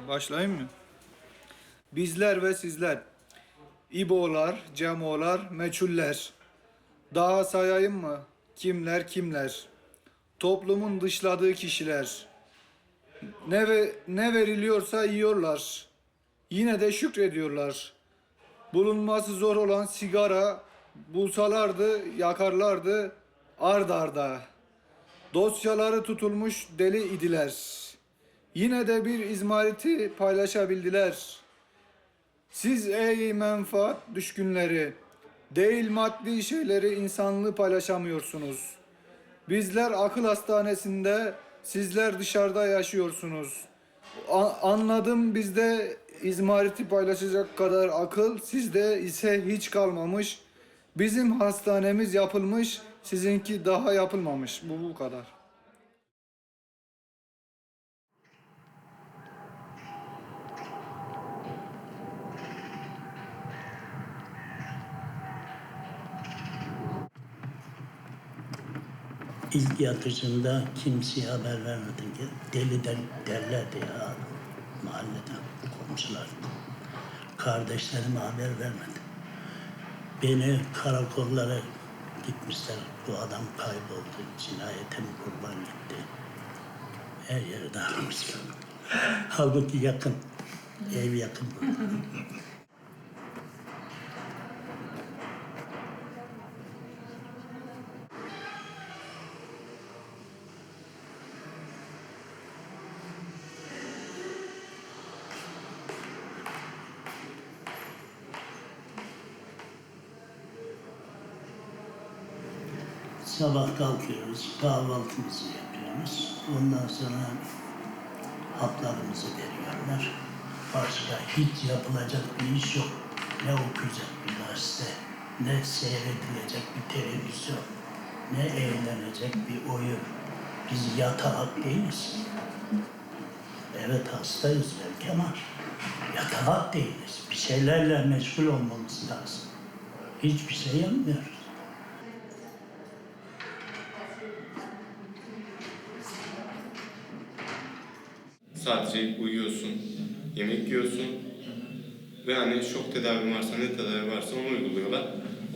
Başlayayım mı? Bizler ve sizler, İbo'lar, Cemo'lar, meçhuller. Daha sayayım mı? Kimler kimler? Toplumun dışladığı kişiler. Ne veriliyorsa yiyorlar. Yine de şükrediyorlar. Bulunması zor olan sigara bulsalardı yakarlardı ard arda. Dosyaları tutulmuş deli idiler. Yine de bir izmariti paylaşabildiler. Siz ey menfaat düşkünleri, değil maddi şeyleri insanlığı paylaşamıyorsunuz. Bizler akıl hastanesinde, sizler dışarıda yaşıyorsunuz. Anladım bizde izmariti paylaşacak kadar akıl, sizde ise hiç kalmamış. Bizim hastanemiz yapılmış, sizinki daha yapılmamış. Bu kadar. İlk yatışında kimseye haber vermedim. Deli derlerdi ya mahallede komşular. Kardeşlerime haber vermedi. Beni karakollara gitmişler. Bu adam kayboldu. Cinayete mi kurban gitti? Her yerde aramışlar. Halbuki yakın. Ev yakın. Sabah kalkıyoruz, kahvaltımızı yapıyoruz. Ondan sonra haplarımızı veriyorlar. Başka hiç yapılacak bir iş yok. Ne okuyacak bir gazete, ne seyredilecek bir televizyon, ne eğlenecek bir oyun. Biz yatalak değiliz. Evet hastayız belki ama yatalak değiliz. Bir şeylerle meşgul olmamız lazım. Hiçbir şey yapmıyoruz. Sadece uyuyorsun, yemek yiyorsun ve hani şok tedavi varsa, ne tedavi varsa onu uyguluyorlar.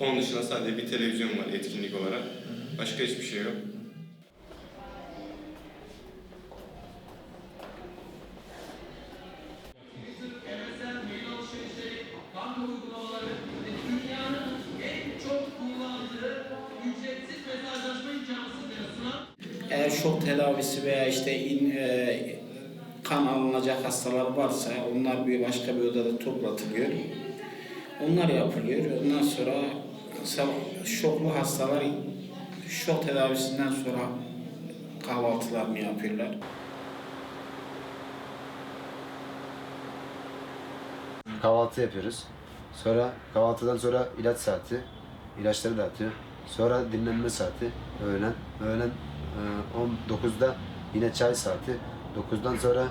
Onun dışında sadece bir televizyon var etkinlik olarak. Başka hiçbir şey yok. Eğer şok tedavisi veya kan alınacak hastalar varsa onlar bir başka bir odada toplatılıyor. Onlar yapılıyor. Ondan sonra şoklu hastalar şok tedavisinden sonra kahvaltılarını yapıyorlar. Kahvaltı yapıyoruz. Sonra kahvaltıdan sonra ilaç saati. İlaçları dağıtıyor. Sonra dinlenme saati. Öğlen 19'da yine çay saati. 9'dan sonra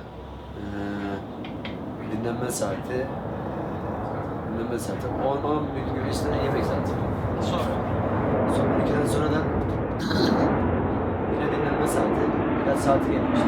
dinlenme saati. 10 gün işte yemek saati. Sonra 12'den sonra da yine dinlenme saati. İlaç saati gelmiş.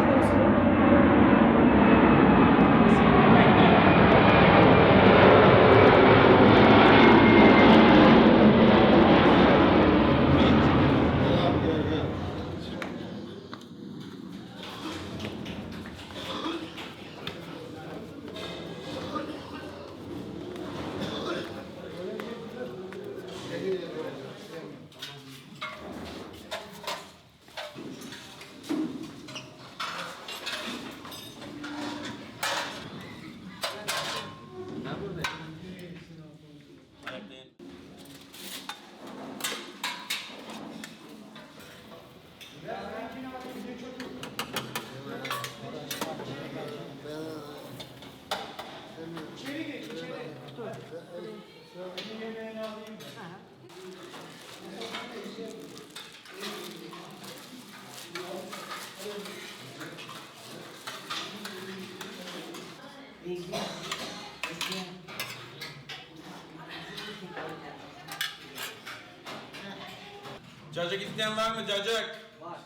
Cacık isteyen var mı cacık? Var.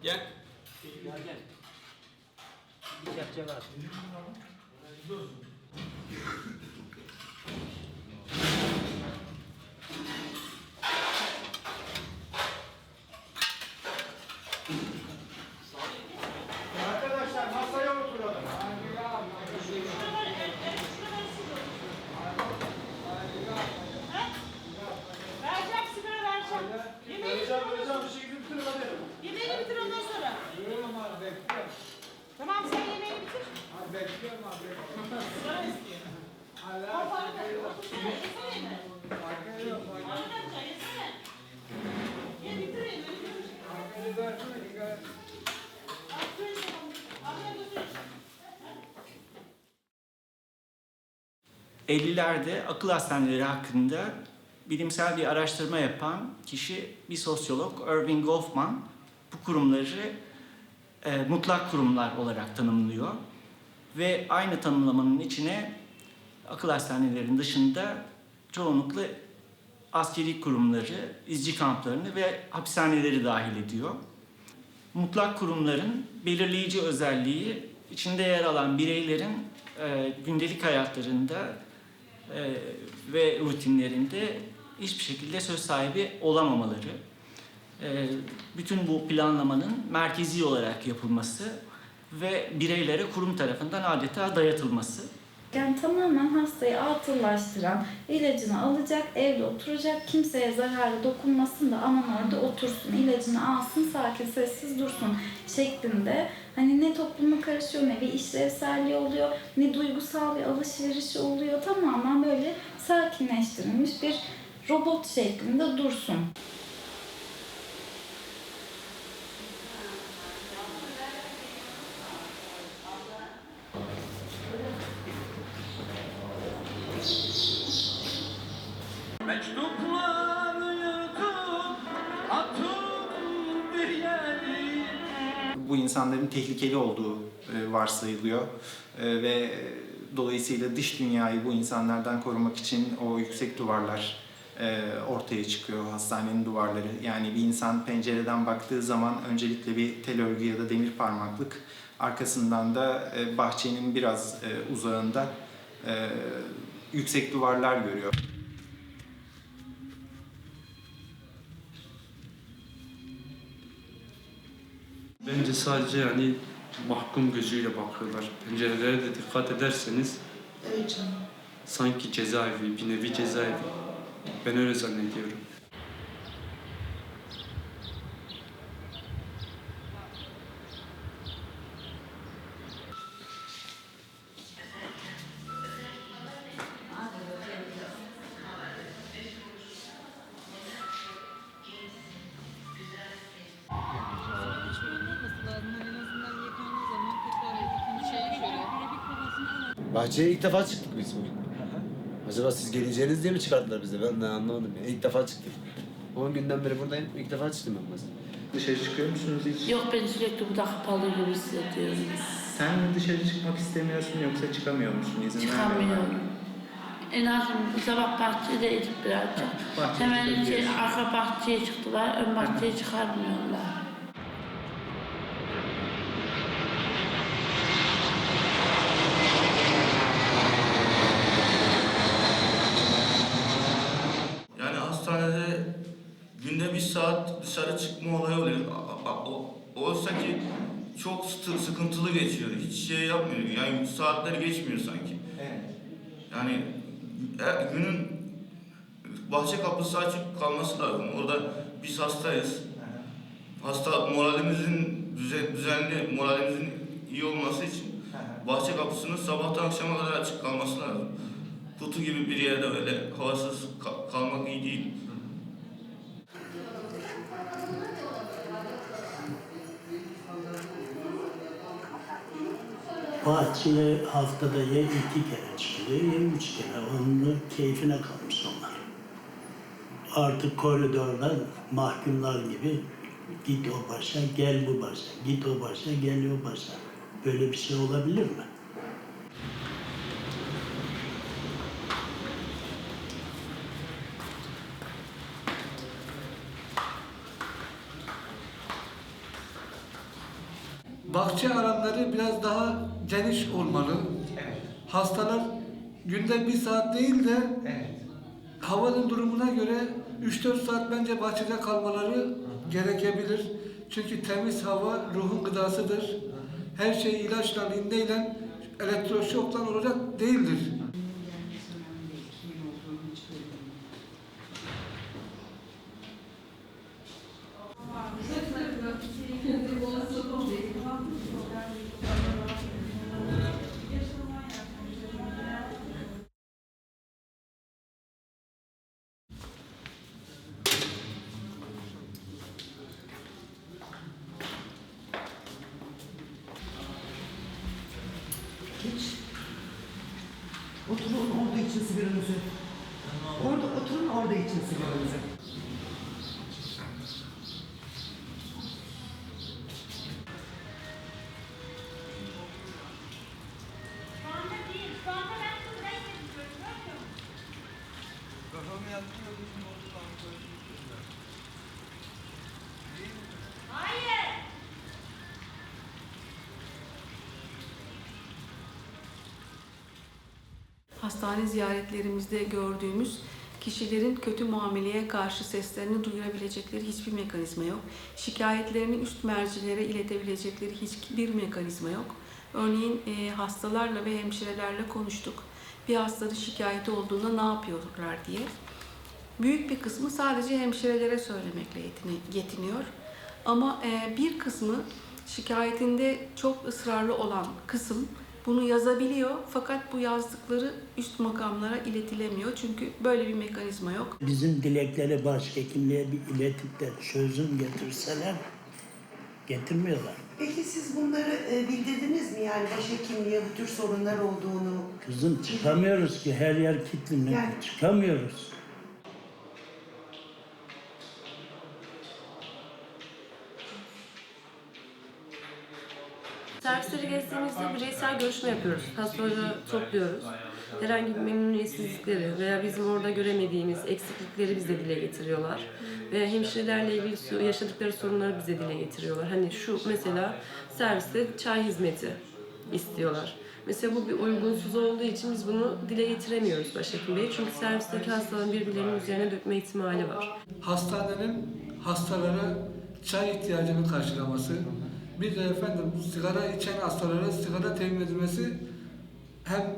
Gel. Arkadaşlar masaya oturalım. Vereceğim, sigara vereceğim. Yemeğini bitir ondan sonra. Bir şekilde bitirin hadi. Yemeğini bitir ondan sonra. Buyurun abi bekliyorum. Tamam sen yemeğini bitir. Abi bekliyorum abi. Sigara istiyor. Allah Kafanı da otursana, yesene yemeği. Arkaya yok. Arkadaşlar yesene. Ye bitir yemeğini. Arkaya versene. Aferin sana. Aferin götür. 50'lerde akıl hastaneleri hakkında bilimsel bir araştırma yapan kişi bir sosyolog Irving Goffman. Bu kurumları mutlak kurumlar olarak tanımlıyor ve aynı tanımlamanın içine akıl hastanelerinin dışında çoğunlukla askeri kurumları, izci kamplarını ve hapishaneleri dahil ediyor. Mutlak kurumların belirleyici özelliği içinde yer alan bireylerin gündelik hayatlarında ve rutinlerinde hiçbir şekilde söz sahibi olamamaları. Bütün bu planlamanın merkezi olarak yapılması ve bireylere kurum tarafından adeta dayatılması. Yani tamamen hastayı atıllaştıran, ilacını alacak, evde oturacak, kimseye zararı dokunmasın da aman orada otursun, ilacını alsın, sakin, sessiz dursun şeklinde. Hani ne topluma karışıyor, ne bir işlevselliği oluyor, ne duygusal bir alışverişi oluyor. Tamamen böyle sakinleştirilmiş bir robot şeklinde dursun. Bu insanların tehlikeli olduğu varsayılıyor ve dolayısıyla dış dünyayı bu insanlardan korumak için o yüksek duvarlar ortaya çıkıyor, hastanenin duvarları. Yani bir insan pencereden baktığı zaman öncelikle bir tel örgü ya da demir parmaklık, arkasından da bahçenin biraz uzağında yüksek duvarlar görüyor. Bence sadece yani mahkum gözüyle bakıyorlar. Pencerelere de dikkat ederseniz sanki cezaevi, bir nevi cezaevi. Ben öyle zannediyorum. Bahçeye ilk defa çıktık biz bugün. Acaba siz geleceğiniz diye mi çıkardılar bizi? Ben de anlamadım ya. İlk defa çıktık. 10 günden beri buradayım. İlk defa çıktım ben mesela. Dışarı çıkıyor musunuz hiç? Yok, ben sürekli burada kapalı gibi hissediyorum. Sen mi dışarı çıkmak istemiyorsun yoksa çıkamıyor musun? İzin Çıkamıyorum. En azından sabah bahçedeydik birazcık. Hemen arka bahçeye çıktılar, ön bahçeye çıkarmıyorlar. Yani hastanede günde 1 saat dışarı çıkma olayı oluyor. Oysa ki çok sıkıntılı geçiyor. Hiç şey yapmıyor. Yani saatleri geçmiyor sanki. Yani günün bahçe kapısı açık kalması lazım. Orada biz hastayız. Hasta moralimizin düzenli, moralimizin iyi olması için bahçe kapısının sabahtan akşama kadar açık kalması lazım. Kutu gibi bir yerde öyle havasız kalmak iyi değil. Bahçeye haftada ya 2 kere çıkılıyor ya 3 kere. Onun keyfine kalmış onlar. Artık koridorda mahkumlar gibi git o başa, gel bu başa, git o başa, gel o başa. Böyle bir şey olabilir mi? bahçe alanları biraz daha geniş olmalı. Evet. Hastalar günde 1 saat değil de Evet. havanın durumuna göre 3-4 saat bence bahçede kalmaları gerekebilir. Çünkü temiz hava ruhun gıdasıdır. Her şey ilaçla, iğneyle, elektroşokla olacak değildir. Oturun orada için sigaranızı. Orada oturun orada için sigaranızı. Hastane ziyaretlerimizde gördüğümüz kişilerin kötü muameleye karşı seslerini duyurabilecekleri hiçbir mekanizma yok. Şikayetlerini üst mercilere iletebilecekleri hiçbir mekanizma yok. Örneğin hastalarla ve hemşirelerle konuştuk. Bir hastanın şikayeti olduğunda ne yapıyorlar diye. Büyük bir kısmı sadece hemşirelere söylemekle yetiniyor. Ama bir kısmı şikayetinde çok ısrarlı olan kısım bunu yazabiliyor fakat bu yazdıkları üst makamlara iletilemiyor çünkü böyle bir mekanizma yok. Bizim dilekleri başhekimliğe bir iletip de çözüm getirseler getirmiyorlar. Peki siz bunları bildirdiniz mi? Yani başhekimliğe bu tür sorunlar olduğunu? Kızım çıkamıyoruz ki her yer kilitli. Yani çıkamıyoruz. Servisleri gezdiğimizde bireysel görüşme yapıyoruz. Hastaları topluyoruz. Herhangi bir memnuniyetsizlikleri veya bizim orada göremediğimiz eksiklikleri bize dile getiriyorlar. Ve hemşirelerle ilgili yaşadıkları sorunları bize dile getiriyorlar. Hani şu mesela serviste çay hizmeti istiyorlar. Mesela bu bir uygunsuz olduğu için biz bunu dile getiremiyoruz başhekim bey. Çünkü servisteki hastaların birbirlerinin üzerine dökme ihtimali var. Hastanenin hastalara çay ihtiyacını karşılaması, bir de efendim sigara içen hastalara sigara temin edilmesi hem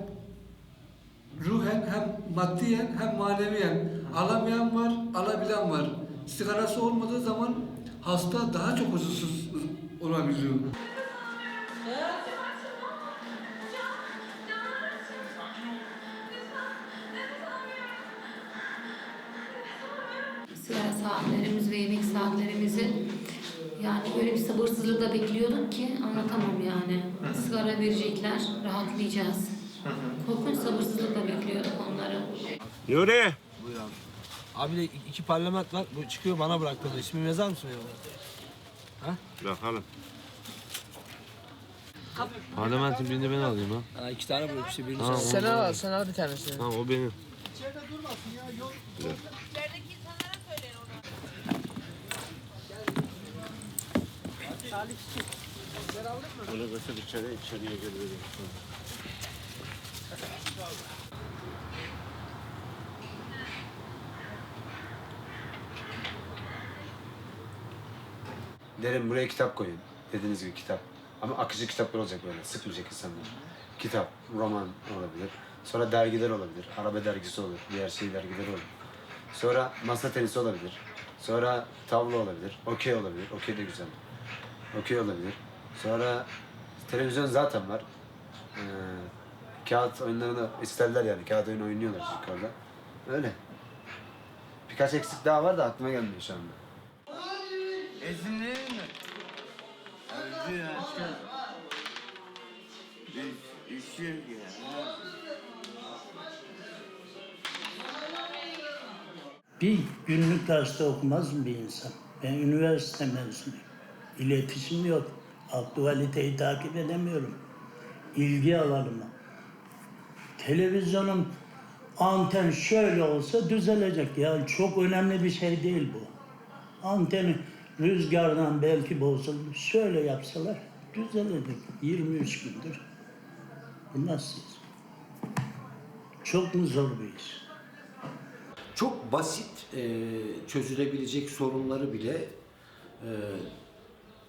ruhen hem maddiyen hem maneviyen alamayan var, alabilen var. Sigarası olmadığı zaman hasta daha çok huzursuz olabiliyor. Sigara saatlerimiz ve yemek saatlerimizi yani böyle bir sabırsızlıkla bekliyorduk ki anlatamam yani. Sigara verecekler, rahatlayacağız. Korkunç sabırsızlıkla bekliyorduk onları. Nuri! Buyur abi. Abi de 2 parlament var. Bu çıkıyor bana bıraktı. İsmimi yazar mısın ya? Ha? Bakalım. Parlamentin birini ben alayım ha. Ha 2 tane bırak işte birini sen. Sen al bir tanesini. Tamam o benim. İçeride durmasın ya yol. İçerideki insanlara söyleyin onu. Salih çık. Sen aldın mı? Bunu götür içeriye gel vereyim. Derim buraya kitap koyun. Dediğiniz gibi kitap. Ama akıcı kitaplar olacak böyle. Sıkmayacak insanlar. Kitap, roman olabilir. Sonra dergiler olabilir. Araba dergisi olur. Diğer dergiler olur. Sonra masa tenisi olabilir. Sonra tavla olabilir. Okey olabilir. Okey de güzel. Okey olabilir. Sonra televizyon zaten var. Kağıt oyunlarını isterler yani. Kağıt oyunu oynuyorlar yukarıda. Öyle. Birkaç eksik daha var da aklıma gelmiyor şu anda. Ezin değil mi? Öldü ya. Üşüyor ya. Bir günlük gazete okumaz mı bir insan? Ben üniversite mezunuyum. İletişim yok. Aktualiteyi takip edemiyorum. İlgi alanıma. Televizyonun anten şöyle olsa düzelecek. Ya çok önemli bir şey değil bu. Anteni rüzgardan belki bozuldu. Şöyle yapsalar düzeledik. 23 gündür. Bu nasıl? Çok mu zor bir iş? Çok basit çözülebilecek sorunları bile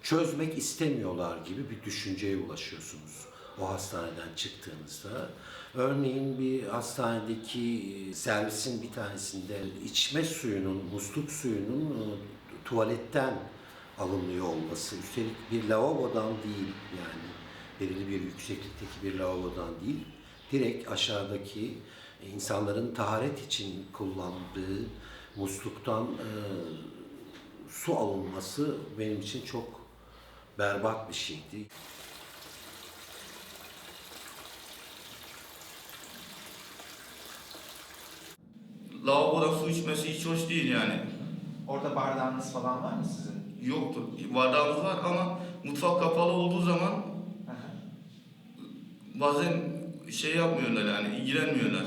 çözmek istemiyorlar gibi bir düşünceye ulaşıyorsunuz o hastaneden çıktığınızda. Örneğin bir hastanedeki servisin bir tanesinde içme suyunun, musluk suyunun tuvaletten alınıyor olması, üstelik bir lavabodan değil, yani belirli bir yükseklikteki bir lavabodan değil, direkt aşağıdaki insanların taharet için kullandığı musluktan su alınması benim için çok berbat bir şeydi. Lavaboda su içmesi hiç hoş değil yani. Orada bardağınız falan var mı sizin? Yoktur. Bardağımız var ama mutfak kapalı olduğu zaman bazen şey yapmıyorlar yani, ilgilenmiyorlar.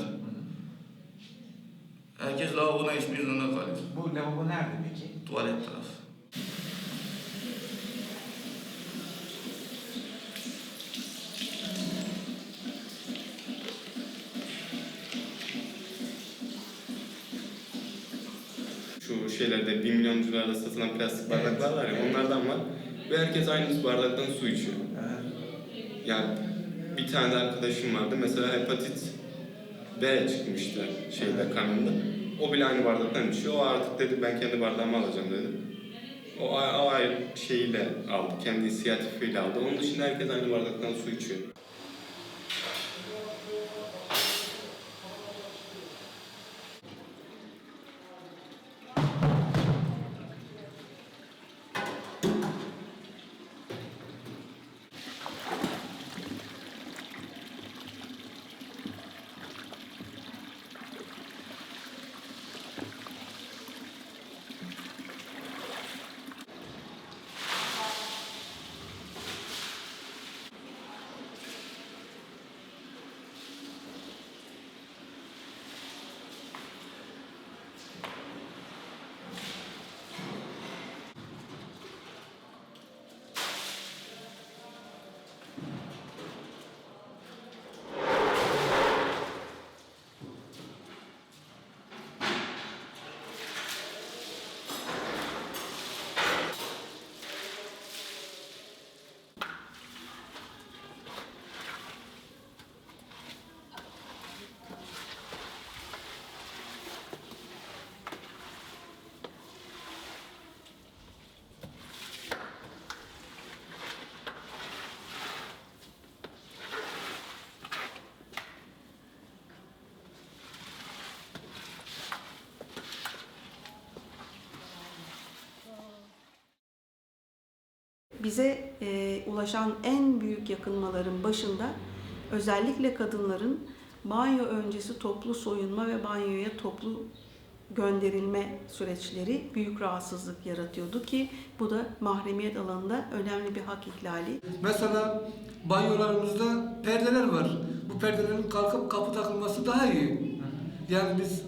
Herkes lavabodan içmek zorunda kalıyor. Bu lavabo nerede peki? Tuvalet tarafı. Şu şeylerde 1 milyoncularda satılan plastik bardaklar var ya, onlardan var. Ve herkes aynı bardaktan su içiyor. Yani bir tane arkadaşım vardı, mesela hepatit B çıkmıştı kanında. O bile aynı bardaktan içiyor. O artık dedi ben kendi bardağımı alacağım dedi. O ayrı şeyiyle aldı, kendi inisiyatifiyle aldı. Onun dışında herkes aynı bardaktan su içiyor. Bize ulaşan en büyük yakınmaların başında özellikle kadınların banyo öncesi toplu soyunma ve banyoya toplu gönderilme süreçleri büyük rahatsızlık yaratıyordu ki bu da mahremiyet alanında önemli bir hak ihlali. Mesela banyolarımızda perdeler var. Bu perdelerin kalkıp kapı takılması daha iyi. Yani biz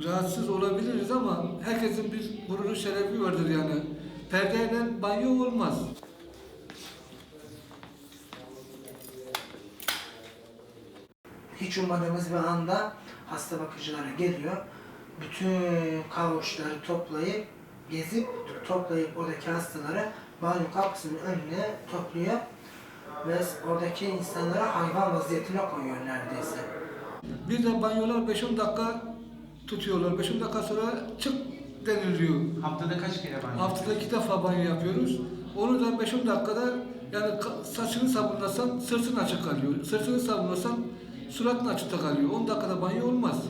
rahatsız olabiliriz ama herkesin bir gururu, şerefi vardır yani. Perdeyle banyo olmaz. Hiç ummadığımız bir anda hasta bakıcılara geliyor. Bütün kavuçları toplayıp oradaki hastaları banyo kapısının önüne topluyor ve oradaki insanlara hayvan vaziyetine koyuyor neredeyse. Bir de banyolar 5-10 dakika tutuyorlar. 5-10 dakika sonra çık deniliyor. Haftada kaç kere banyo? Haftada 2 defa banyo yapıyoruz. Onu da 5-10 dakikada yani saçını sabunlasan sırtın açık kalıyor. Sırtını sabunlasan suratın açıkta kalıyor. 10 dakikada banyo olmaz.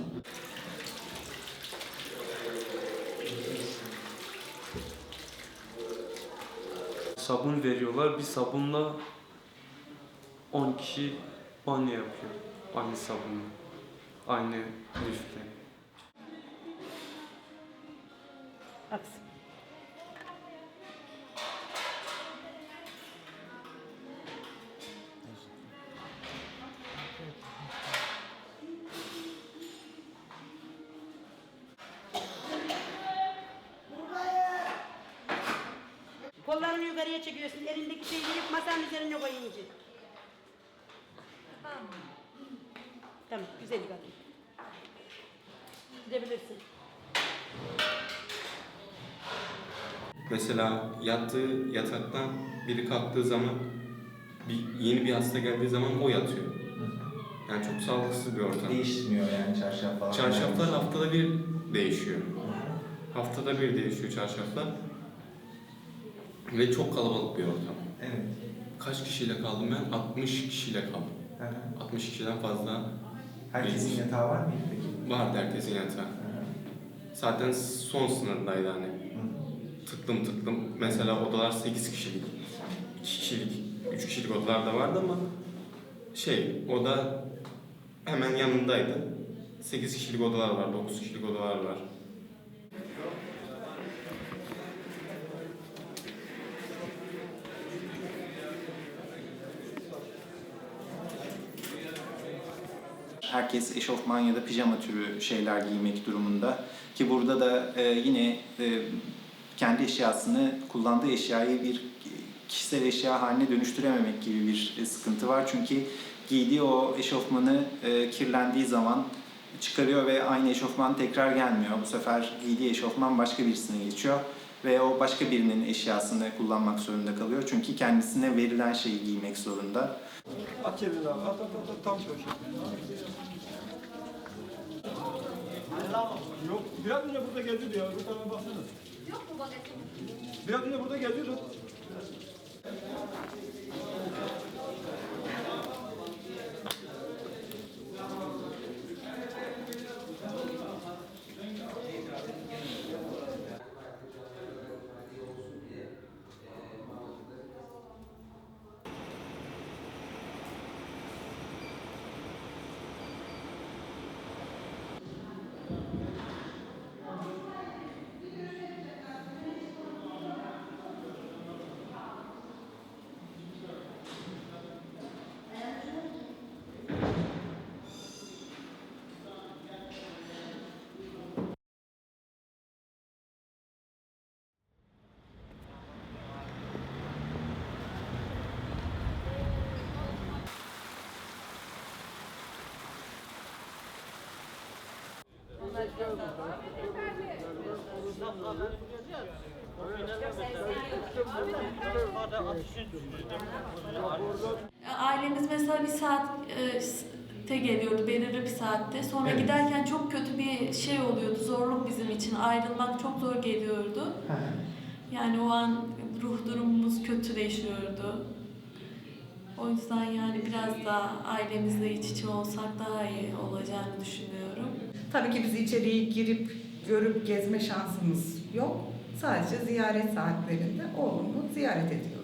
Sabun veriyorlar. Bir sabunla 10 kişi banyo yapıyor. Aynı sabunla. Aynı lifle. Aksın. Kollarını yukarı. yukarıya çekiyorsun. Elindeki şeyi yiyip masanın üzerine koyunca. Tamam, güzel yıkadın. Gidebilirsin. Mesela yattığı yataktan biri kalktığı zaman yeni bir hasta geldiği zaman o yatıyor. Yani çok sağlıksız bir ortam. Değişmiyor yani çarşaf falan. Çarşaflar haftada bir değişiyor. Haftada bir değişiyor çarşaflar. Ve çok kalabalık bir ortam. Evet. Kaç kişiyle kaldım ben? 60 kişiyle kaldım. 60 kişiden fazla. Herkesin yatağı var mıydı peki? Vardı herkesin yatağı. Zaten son sınırdaydı hani. Tıklım. Mesela odalar 8 kişilik, 2 kişilik, 3 kişilik odalar da vardı ama oda hemen yanındaydı. 8 kişilik odalar var, 9 kişilik odalar var. Herkes eşofman ya da pijama türü şeyler giymek durumunda. Ki burada da yine kendi eşyasını, kullandığı eşyayı bir kişisel eşya haline dönüştürememek gibi bir sıkıntı var. Çünkü giydiği o eşofmanı kirlendiği zaman çıkarıyor ve aynı eşofman tekrar gelmiyor. Bu sefer giydiği eşofman başka birisine geçiyor ve o başka birinin eşyasını kullanmak zorunda kalıyor. Çünkü kendisine verilen şeyi giymek zorunda. At yerine abi, at, tam köşe. Yok, biraz önce burada geziyordu ya, bu tarafa baksana. Yok mu bagajı? Biraz önce burada geziyordu. Ailemiz mesela bir saatte geliyordu, belirli bir saatte. Sonra giderken çok kötü bir şey oluyordu, zorluk bizim için. Ayrılmak çok zor geliyordu. Yani o an ruh durumumuz kötüleşiyordu. O yüzden yani biraz daha ailemizle iç içe olsak daha iyi olacağını düşünüyorum. Tabii ki biz içeriye girip görüp gezme şansımız yok. Sadece ziyaret saatlerinde oğlumu ziyaret ediyordum.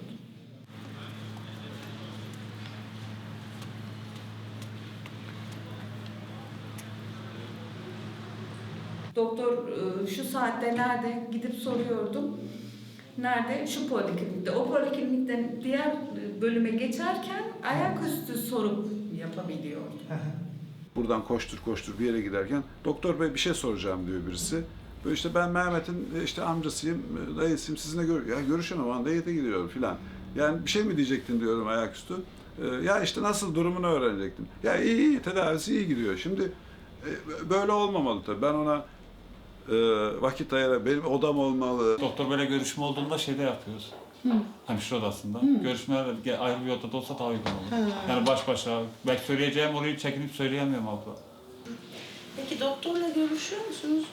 Doktor şu saatte nerede gidip soruyordum. Nerede? Şu poliklinikte. O poliklinikten diğer bölüme geçerken ayaküstü sorup yapabiliyordu. Buradan koştur bir yere giderken doktor bey bir şey soracağım diyor birisi. Böyle işte ben Mehmet'in işte amcasıyım, dayısıyım, sizinle görüşün o an dayıta gidiyorum filan. Yani bir şey mi diyecektin diyorum ayaküstü. Ya işte nasıl durumunu öğrenecektim. Ya iyi tedavisi iyi gidiyor. Şimdi böyle olmamalı tabii. Ben ona vakit ayıra, benim odam olmalı. Doktor böyle görüşme olduğunda şeyde yapıyoruz. Hemşire odasında. Görüşmeler ayrı bir odada olsa daha uygun olur. Yani baş başa. Belki söyleyeceğim orayı çekinip söyleyemiyorum abla. Peki doktorla görüşüyor musunuz?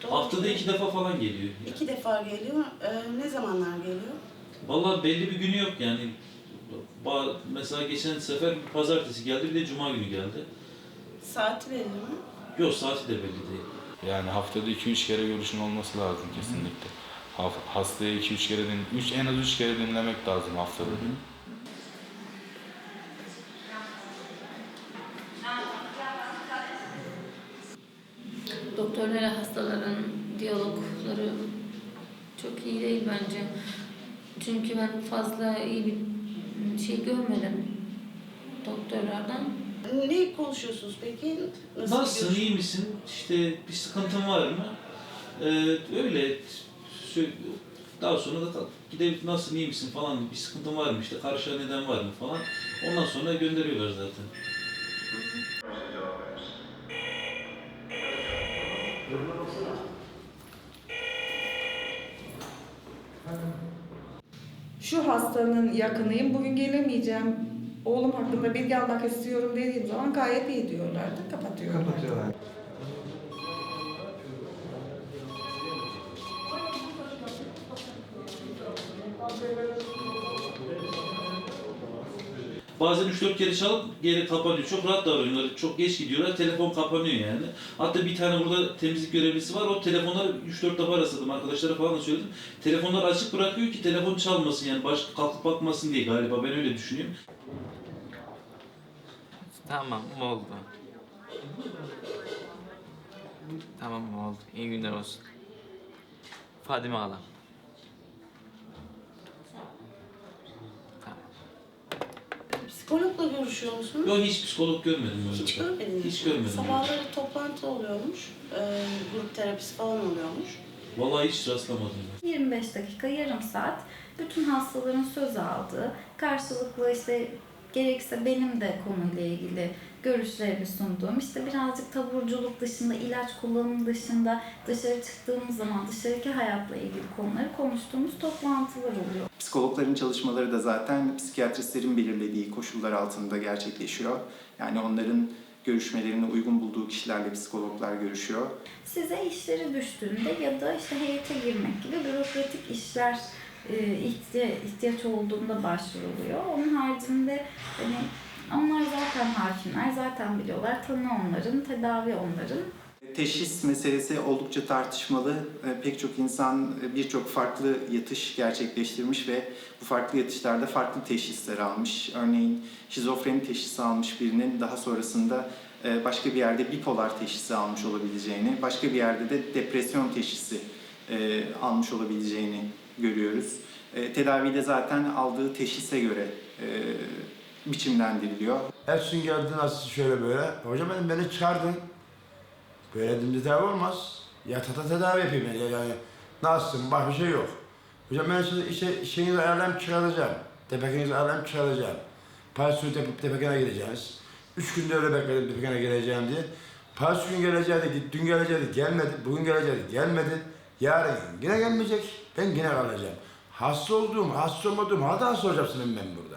Haftada 2 defa falan geliyor. 2 defa geliyor. Ne zamanlar geliyor? Vallahi belli bir günü yok yani. Mesela geçen sefer pazartesi geldi, bir de cuma günü geldi. Saati belli mi? Yok, saati de belli değil. Yani haftada 2-3 kere görüşün olması lazım kesinlikle. Hastaya 2-3 kere en az 3 kere dinlemek lazım haftada. Doktorlarla hastaların diyalogları çok iyi değil bence. Çünkü ben fazla iyi bir şey görmedim doktorlardan. Ne konuşuyorsunuz peki? Nasılsın, iyi misin? İşte bir sıkıntın var mı? Öyle. Daha sonra da Gidip nasılsın, iyi misin falan, bir sıkıntın var mı, işte karışa neden var mı falan. Ondan sonra gönderiyorlar zaten. Şu hastanın yakınıyım, bugün gelemeyeceğim, oğlum hakkında bilgi almak istiyorum dediğim zaman gayet iyi diyorlardı, kapatıyorlar. Bazen 3-4 kere çalıp geri kapanıyor. Çok rahat davranıyorlar. Çok geç gidiyorlar. Telefon kapanıyor yani. Hatta bir tane burada temizlik görevlisi var. O telefonları 3-4 defa aradım. Arkadaşlara falan da söyledim. Telefonları açık bırakıyor ki telefon çalmasın yani. Kalkıp bakmasın diye galiba. Ben öyle düşünüyorum. Tamam oldu. Tamam oldu. İyi günler olsun. Fadime Hala. Psikologla görüşüyor musunuz? Yok, hiç psikolog görmedim. Hiç görmediniz. Hiç görmedim. Sabahları toplantı oluyormuş. Grup terapisi falan oluyormuş. Vallahi hiç rastlamadım. 25 dakika, yarım saat bütün hastaların söz aldığı, karşılıklı işte gerekse benim de konuyla ilgili görüşlerimi sunduğum, işte birazcık taburculuk dışında, ilaç kullanımı dışında dışarı çıktığımız zaman dışarıki hayatla ilgili konuları konuştuğumuz toplantılar oluyor. Psikologların çalışmaları da zaten psikiyatristlerin belirlediği koşullar altında gerçekleşiyor. Yani onların görüşmelerini uygun bulduğu kişilerle psikologlar görüşüyor. Size işleri düştüğünde ya da işte heyete girmek gibi bürokratik işler ihtiyaç olduğunda başvuruluyor. Onun haricinde hani onlar zaten hakimler, zaten biliyorlar. Tanı onların, tedavi onların. Teşhis meselesi oldukça tartışmalı. Pek çok insan birçok farklı yatış gerçekleştirmiş ve bu farklı yatışlarda farklı teşhisler almış. Örneğin şizofreni teşhisi almış birinin daha sonrasında başka bir yerde bipolar teşhisi almış olabileceğini, başka bir yerde de depresyon teşhisi almış olabileceğini görüyoruz. Tedavide zaten aldığı teşhise göre biçimlendiriliyor. Ersun geldi nasıl şöyle böyle. Hocam beni çağırdın. Böyle dedim tedavi olmaz. Yatakta tedavi yapayım yani. Nasılsın? Bak bir şey yok. Hocam ben size işte şeyinizi ayarlayıp çıkaracağım. Tepekinizi ayarlayıp çıkaracağım. Parçası tepekine gideceğiz. 3 günde öyle bekledim tepekine geleceğim diye. Parçası gün geleceğiydi, dün geleceğiydi, gelmedi. Bugün geleceğiydi, gelmedi. Yarın yine gelmeyecek. Ben yine kalacağım. Hasta olduğum, hasta olmadığım halde hasta olacaksın ben burada.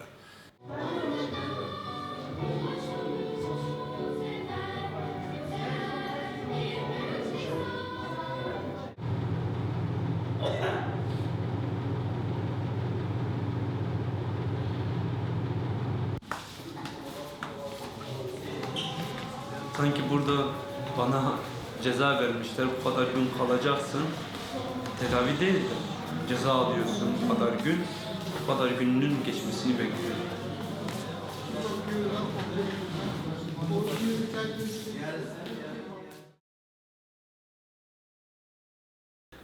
Sanki burada bana ceza vermişler, bu kadar gün kalacaksın. Tedavi değil de ceza alıyorsun bu kadar gün. Bu kadar gününün geçmesini bekliyorum.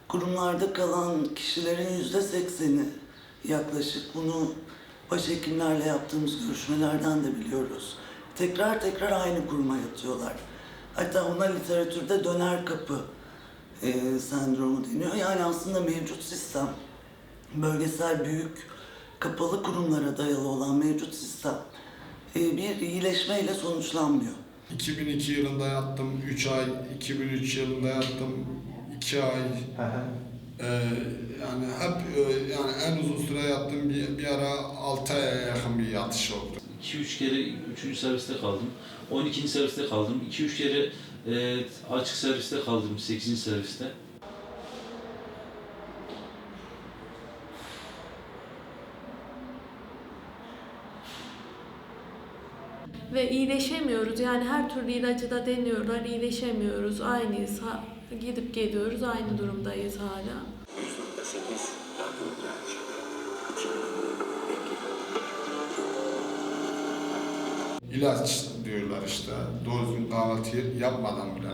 Kurumlarda kalan kişilerin %80'i yaklaşık, bunu başhekimlerle yaptığımız görüşmelerden de biliyoruz. Tekrar tekrar aynı kuruma yatıyorlar. Hatta ona literatürde döner kapı sendromu deniyor. Yani aslında mevcut sistem, bölgesel büyük kapalı kurumlara dayalı olan mevcut sistem bir iyileşmeyle sonuçlanmıyor. 2002 yılında yattım 3 ay, 2003 yılında yattım 2 ay. Yani hep yani en uzun süre yattığım bir ara 6 aya yakın bir yatış oldu. 2-3 kere 3. serviste kaldım. 12. serviste kaldım. 2-3 kere açık serviste kaldım. 8. serviste. Ve iyileşemiyoruz. Yani her türlü ilacı da deniyorlar, iyileşemiyoruz. Aynıyız. Gidip geliyoruz, aynı durumdayız hala. İlaç diyorlar işte. Doğru düzgün kahvaltı yapmadan bile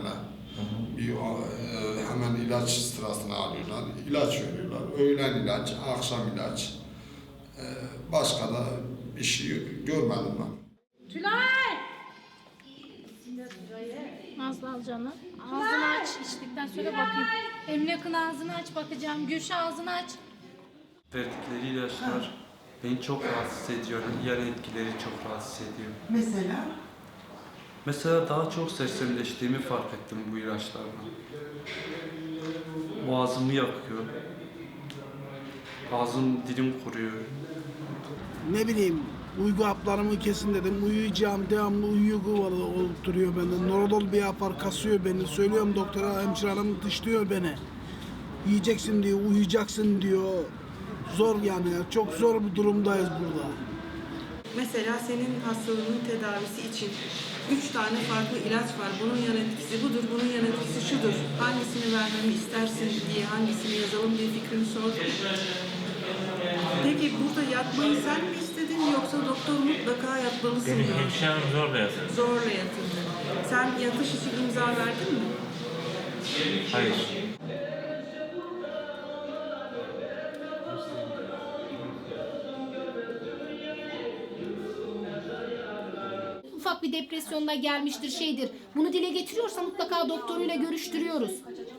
hemen ilaç sırasına alıyorlar. İlaç veriyorlar. Öğlen ilaç, akşam ilaç. Başka da bir şey görmedim ben. Tülay! Nazlı al canım. Ağzını aç. İçtikten sonra bakayım. Emlak'ın ağzını aç bakacağım. Gülşah ağzını aç. Verdikleri ilaçlar beni çok rahatsız ediyor. Yan etkileri çok rahatsız ediyor. Mesela? Mesela daha çok sersemleştiğimi fark ettim bu ilaçlarla. Boğazımı yakıyor. Ağzım, dilim kuruyor. Ne bileyim, uyku haplarımı kesin dedim. Uyuyacağım, devamlı uyku olup duruyor bende. Noradol bir yapar, kasıyor beni. Söylüyorum doktora, hemşire hanım dışlıyor beni. Yiyeceksin diyor, uyuyacaksın diyor. Zor yani, çok zor bir durumdayız burada. Mesela senin hastalığının tedavisi için 3 tane farklı ilaç var. Bunun yan etkisi budur, bunun yan etkisi şudur. Hangisini vermemi istersin diye, hangisini yazalım diye fikrini sordum. Peki burada yatmayı sen mi istedin yoksa doktor mutlaka yatmalısın Benim mı? hemşirem zorla yatırdı. Zorla yatırdı. Sen yatış için imza verdin mi? Hayır. Ufak bir depresyonla gelmiştir, şeydir. Bunu dile getiriyorsa mutlaka doktoruyla görüştürüyoruz.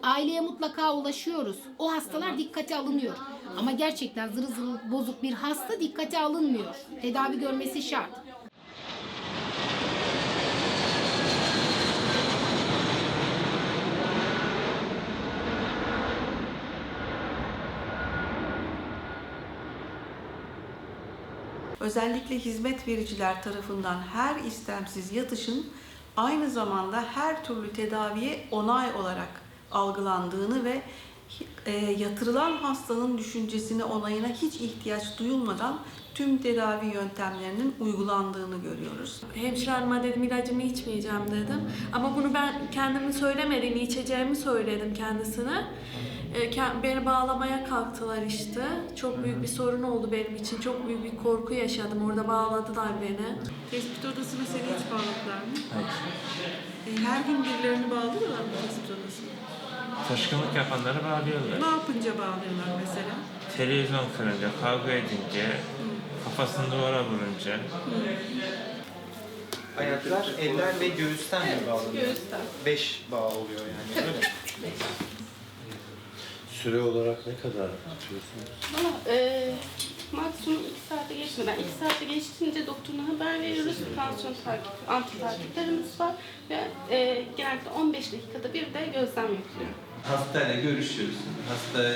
Aileye mutlaka ulaşıyoruz. O hastalar dikkate alınıyor. Ama gerçekten zırı zırı bozuk bir hasta dikkate alınmıyor. Tedavi görmesi şart. Özellikle hizmet vericiler tarafından her istemsiz yatışın aynı zamanda her türlü tedaviye onay olarak algılandığını ve yatırılan hastanın düşüncesine, onayına hiç ihtiyaç duyulmadan tüm tedavi yöntemlerinin uygulandığını görüyoruz. Hemşire hanıma dedim ilacımı içmeyeceğim dedim. Ama bunu ben kendimin söylemediğimi, içeceğimi söyledim kendisine. Beni bağlamaya kalktılar işte. Çok büyük bir sorun oldu benim için. Çok büyük bir korku yaşadım. Orada bağladılar beni. Tespit odasına seni hiç bağladılar mı? Hayır. Her gün birilerini bağlıyorlar mı tespit odasına? Taşkınlık yapanları bağlıyorlar. Ne yapınca bağlıyorlar mesela? Televizyon kırınca, kavga edince, kafasını duvara vurunca. Ayaklar, eller ve göğüsten mi bağlanıyor? Göğüsten. 5 bağ oluyor yani. Öyle mi? Süre olarak ne kadar tutuyorsunuz? Valla maksimum 2 saate geçmeden, 2 saate geçtiğince doktoruna haber veriyoruz. Tansiyon takip, anti takiplerimiz var ve genellikle 15 dakikada bir de gözlem yapılıyor. Hastayla görüşüyorsun, hasta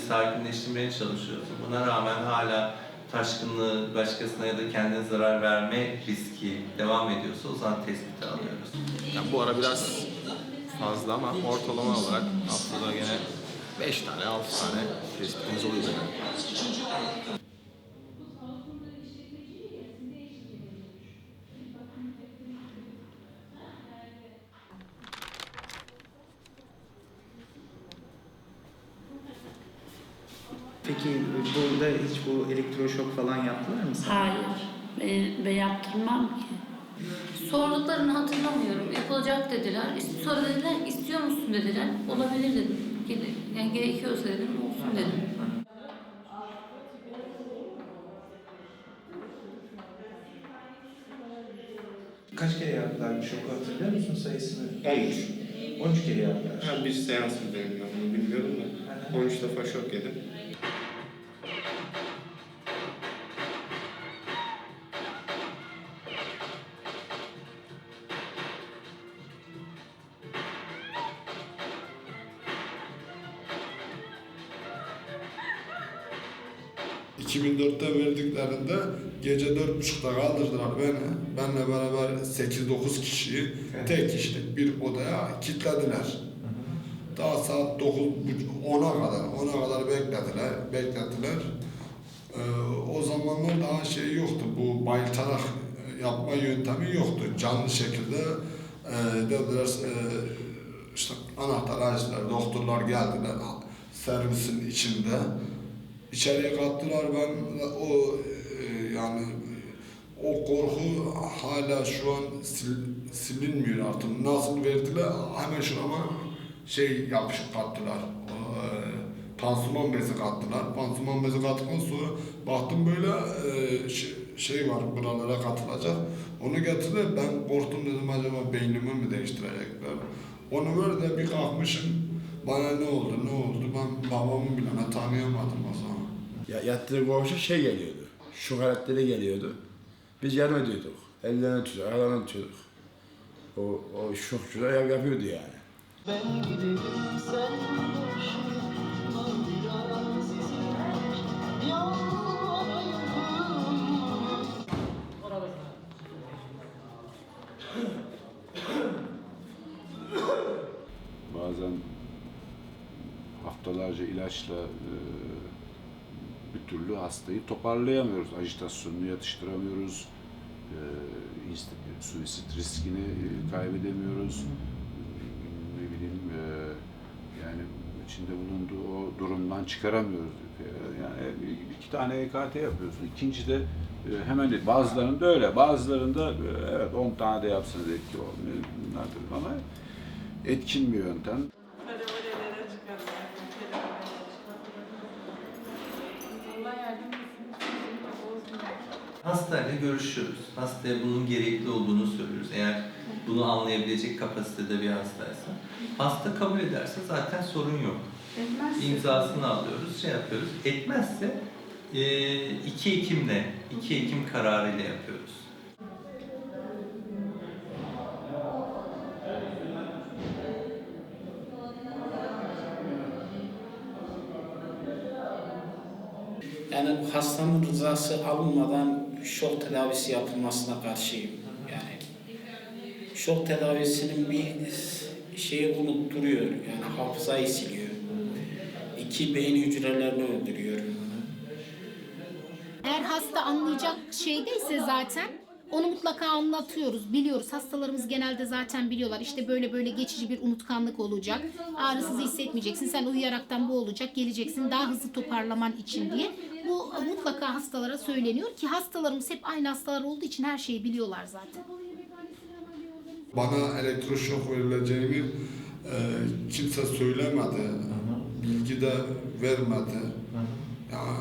sakinleştirmeye çalışıyorsun. Buna rağmen hala taşkınlığı başkasına ya da kendine zarar verme riski devam ediyorsa o zaman tespiti alıyoruz. Yani bu ara biraz fazla ama ortalama olarak haftada gene 5 tane, 6 tane tespitimiz oluyor. Peki burada hiç bu elektroşok falan yaptılar mı sana? Hayır. Ve yaptırmam ki. Sorduklarını hatırlamıyorum. Yapılacak dediler. Sonra dediler istiyor musun dediler. Olabilir dedim. Yani gerekiyorsa dedim olsun dedim. Kaç kere yaptılar bu şoku hatırlıyor musun sayısını? 13. 13 kere yaptılar. Ha, bir seans mı dedim ben bunu bilmiyorum da. 13 defa şok yedim. ...2004'te verdiklerinde gece 4.30'da kaldırdılar beni. Benle beraber 8-9 kişiyi tek kişilik bir odaya kilitlediler. Daha saat 10'a kadar beklediler. O zamanlar daha şey yoktu, bu bayıltarak yapma yöntemi yoktu. Canlı şekilde dediler, işte anahtar açtılar, doktorlar geldiler servisin içinde. İçeriye kattılar, ben yani o korku hala şu an silinmiyor artık. Nasıl verdiler, hemen şurama yapışıp kattılar. Pansuman bezi kattılar. Pansuman bezi kattıktan sonra baktım böyle şey var, buralara katılacak. Onu getirdiler, ben korktum dedim acaba beynimi mi değiştirecekler. Onu ver de bir kalkmışım, bana ne oldu, ben babamı bile tanıyamadım o zaman. Yattığı koğuşa şey geliyordu. Şu haletleri geliyordu. Biz yardım ediyorduk. Ellerini tutuyorduk, ayağlarını tutuyorduk. O şokçular yapıyordu yani. Ben gidelim sen boşuna biraz izin Bazen haftalarca ilaçla bir türlü hastayı toparlayamıyoruz. Ajitasyonunu yatıştıramıyoruz. Suisit riskini kaybedemiyoruz. Ne bileyim yani içinde bulunduğu o durumdan çıkaramıyoruz. Yani 2 tane EKT yapıyorsun. İkinci de hemen değil. Bazılarında öyle. Bazılarında evet 10 tane de yapsanız etki olmuyor. Ama etkin bir yöntem. Hastayla görüşüyoruz. Hastaya bunun gerekli olduğunu söylüyoruz. Eğer bunu anlayabilecek kapasitede bir hastaysa. Hasta kabul ederse zaten sorun yok. Etmezse. İmzasını alıyoruz, şey yapıyoruz. Etmezse 2 Ekim kararıyla yapıyoruz. Yani bu hastanın rızası alınmadan şok tedavisi yapılmasına karşıyım. Yani şok tedavisinin bir şeyi unutturuyor. Yani hafızayı siliyor. 2 beyin hücrelerini öldürüyor. Eğer hasta anlayacak şeydeyse zaten onu mutlaka anlatıyoruz, biliyoruz. Hastalarımız genelde zaten biliyorlar. İşte böyle böyle geçici bir unutkanlık olacak. Ağrısız hissetmeyeceksin. Sen uyuyaraktan bu olacak. Geleceksin daha hızlı toparlaman için diye. Bu mutlaka hastalara söyleniyor ki hastalarımız hep aynı hastalar olduğu için her şeyi biliyorlar zaten. Bana elektroşok verileceğini kimse söylemedi. Bilgi de vermedi. Yani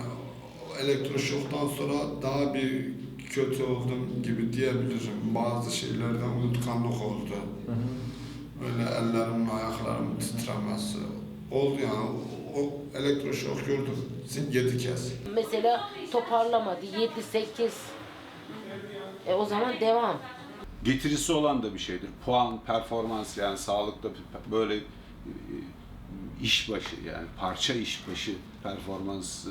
elektroşoktan sonra daha bir kötü oldum gibi diyebilirim. Bazı şeylerden unutkanlık oldu. Böyle ellerimin, ayaklarımın titremesi oldu yani. O elektroşok gördüm 7 kez. Mesela toparlamadı 7-8. O zaman devam. Getirisi olan da bir şeydir. Puan, performans yani sağlıkta böyle işbaşı yani parça işbaşı performans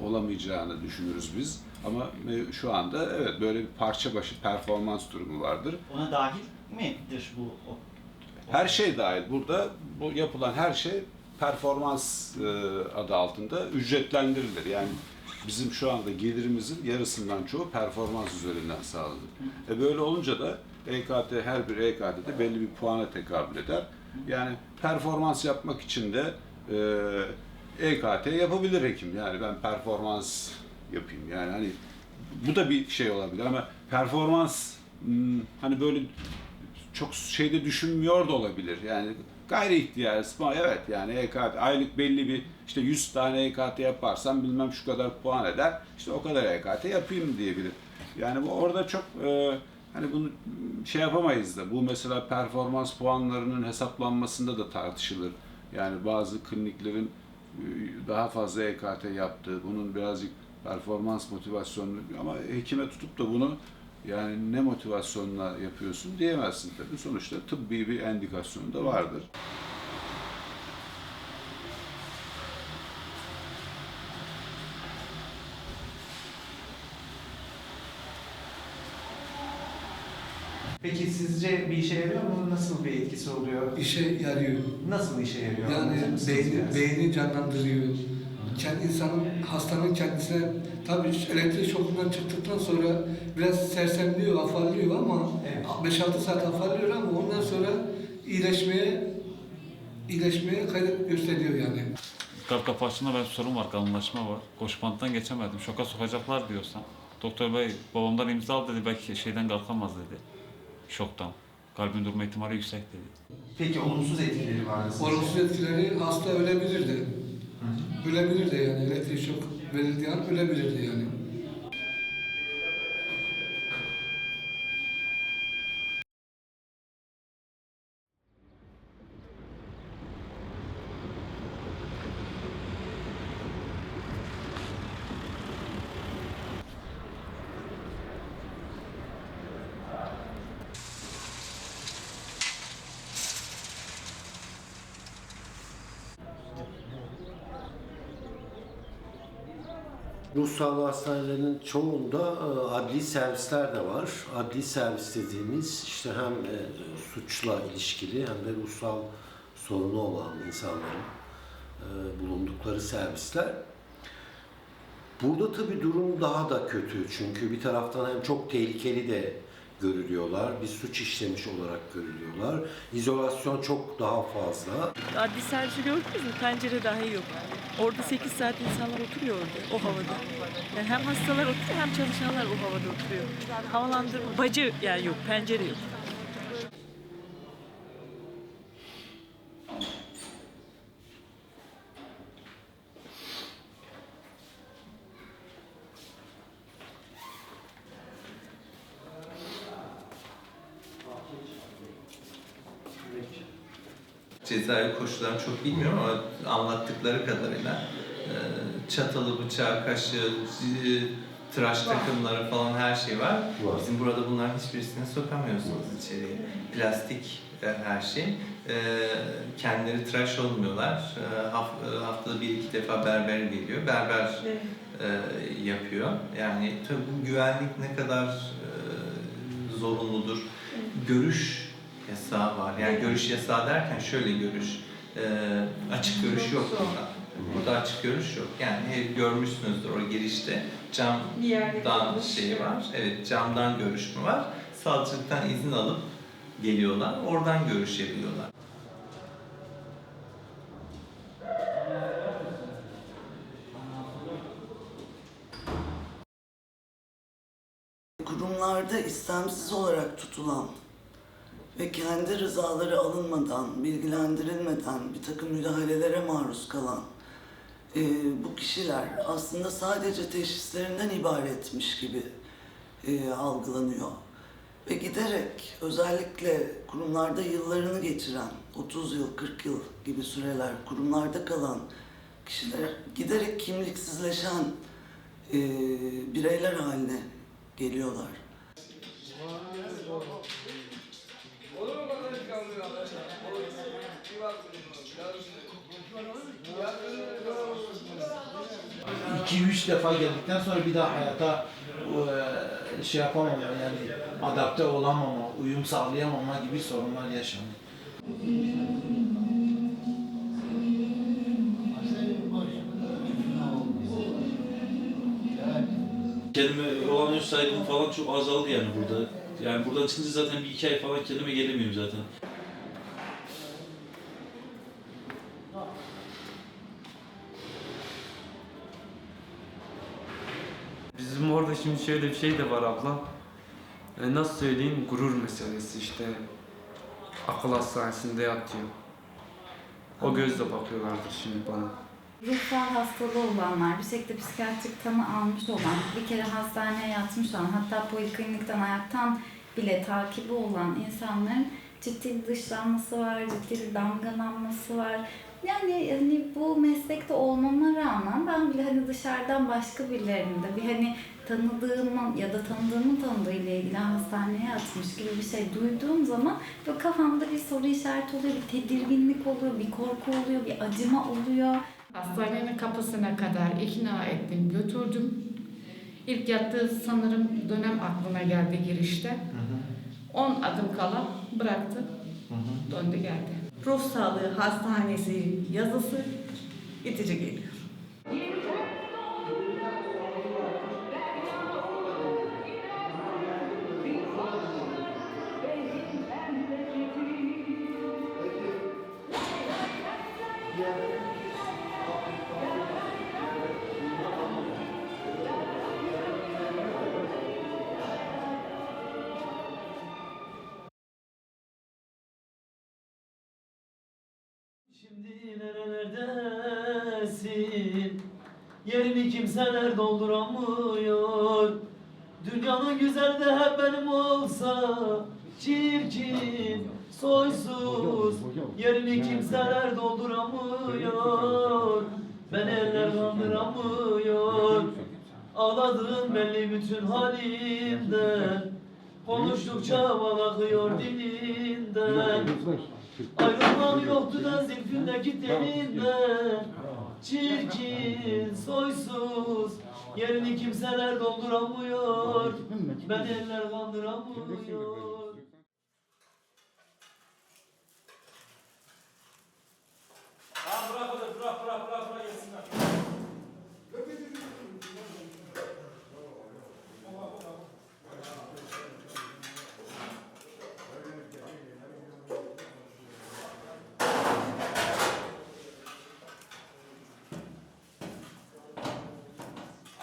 olamayacağını düşünürüz biz. Ama şu anda evet böyle bir parça başı performans durumu vardır. Ona dahil midir bu? Her şey dahil. Burada bu yapılan her şey performans adı altında ücretlendirilir. Yani bizim şu anda gelirimizin yarısından çoğu performans üzerinden sağlanır. Böyle olunca da EKT, her bir EKT'de belli bir puana tekabül eder. Yani performans yapmak için de EKT yapabilir hekim. Yani ben performans yapayım. Yani hani bu da bir şey olabilir ama performans hani böyle çok şeyde düşünmüyor da olabilir. Yani gayri ihtiyar, evet yani EKT aylık belli bir işte 100 tane EKT yaparsam bilmem şu kadar puan eder. İşte o kadar EKT yapayım diyebilir. Yani bu orada çok hani bunu şey yapamayız da bu mesela performans puanlarının hesaplanmasında da tartışılır. Yani bazı kliniklerin daha fazla EKT yaptığı, bunun birazcık performans motivasyonu ama hekime tutup da bunu yani ne motivasyonla yapıyorsun diyemezsin tabii. Sonuçta tıbbi bir endikasyonu da vardır. Peki sizce bir işe yarıyor mu? Nasıl bir etkisi oluyor? İşe yarıyor. Nasıl işe yarıyor? Yani beyni canlandırıyor. Hastanın kendisine tabii elektrik şokundan çıktıktan sonra biraz sersemliyor, afallıyor ama 5-6 saat afallıyor ama ondan sonra iyileşmeye gayret gösteriyor yani. Kalp kapı açtığında ben sorun var, kalınlaşma var. Koşu banttan geçemedim. Şoka sokacaklar diyorsam. Doktor bey babamdan imza al dedi, belki şeyden kalkamaz dedi. Şoktan. Kalbin durma ihtimali yüksek dedi. Peki olumsuz etkileri var mı? Olumsuz etkileri hasta ölebilirdi. Ölebilirdi yani elektrik şok verildiği an ölebilirdi yani. Ruh sağlığı hastanelerinin çoğunda adli servisler de var. Adli servis dediğimiz işte hem suçla ilişkili hem de ruhsal sorunu olan insanların bulundukları servisler. Burada tabii durum daha da kötü çünkü bir taraftan hem çok tehlikeli de görülüyorlar, bir suç işlemiş olarak görülüyorlar. İzolasyon çok daha fazla. Adli servisi gördünüz mü? Pencere dahi yok. Orada 8 saat insanlar oturuyor orada, o havada. Yani hem hastalar oturuyor hem çalışanlar o havada oturuyor. Havalandırma, bacı yani yok, pencere yok. Cezaevi koşullarını çok bilmiyorum ama anlattıkları kadarıyla çatalı, bıçağı, kaşığı, tıraş takımları falan her şey var. Bizim burada bunların hiçbirisini sokamıyorsunuz içeriye. Plastik her şey. Kendileri tıraş olmuyorlar. Haftada 1-2 defa berber geliyor. Berber yapıyor. Yani tabii bu güvenlik ne kadar zorunludur. Görüş yasağı var. Yani görüş yasağı derken şöyle görüş. Açık görüş yok burada. Burada açık görüş yok. Yani görmüşsünüzdür o girişte camdan şey var. Evet, camdan görüşme var. Savcılıktan izin alıp geliyorlar. Oradan görüş yapıyorlar. Kurumlarda istemsiz olarak tutulan ve kendi rızaları alınmadan, bilgilendirilmeden bir takım müdahalelere maruz kalan bu kişiler aslında sadece teşhislerinden ibaretmiş gibi algılanıyor. Ve giderek özellikle kurumlarda yıllarını geçiren, 30 yıl, 40 yıl gibi süreler kurumlarda kalan kişiler giderek kimliksizleşen bireyler haline geliyorlar. İki üç defa geldikten sonra bir daha hayata şey yapamama, yani adapte olamama, uyum sağlayamama gibi sorunlar yaşanıyor. Kelime olan ön saygım falan çok azaldı yani burada. Yani buradan çıkınca zaten bir 2 ay falan kelime gelemiyorum zaten. Bizim orada şimdi şöyle bir şey de var abla. Nasıl söyleyeyim, gurur meselesi işte. Akıl hastanesinde yatıyor. O gözle bakıyorlardır şimdi bana. Ruhsal hastalığı olanlar, bir şekilde psikiyatrik tanı almış olan, bir kere hastaneye yatmış olan, hatta poliklinikten ayaktan bile takibi olan insanların ciddi bir dışlanması var, ciddi bir damgalanması var. Yani hani bu meslekte olmama rağmen ben bile hani dışarıdan başka birilerinin de bir hani tanıdığımın ya da tanıdığımın tanıdığıyla ilgili hastaneye yatmış gibi bir şey duyduğum zaman böyle kafamda bir soru işareti oluyor, bir tedirginlik oluyor, bir korku oluyor, bir acıma oluyor. Hastanenin kapısına kadar ikna ettim, götürdüm. İlk yattığı sanırım dönem aklına geldi girişte. 10 adım kala bıraktı, döndü geldi. Ruh Sağlığı Hastanesi yazısı itici geliyor. Şimdi nerelerdesin? Yerini kimseler dolduramıyor. Dünyanın güzeli de hep benim olsa, çirkin, soysuz. Yerini kimseler dolduramıyor. Beni eller kandıramıyor. Ağladığın belli bütün halimden. Konuştukça bal akıyor dilinden. Ayrılmam yoktu da zülfündeki telinden. Çirkin, soysuz, Yerini kimseler dolduramıyor. Beni eller kandıramıyor. Bırak yesinler.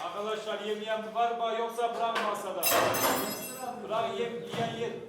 Arkadaşlar yemeyen var mı yoksa bırak masada. Bırak yiyen yer.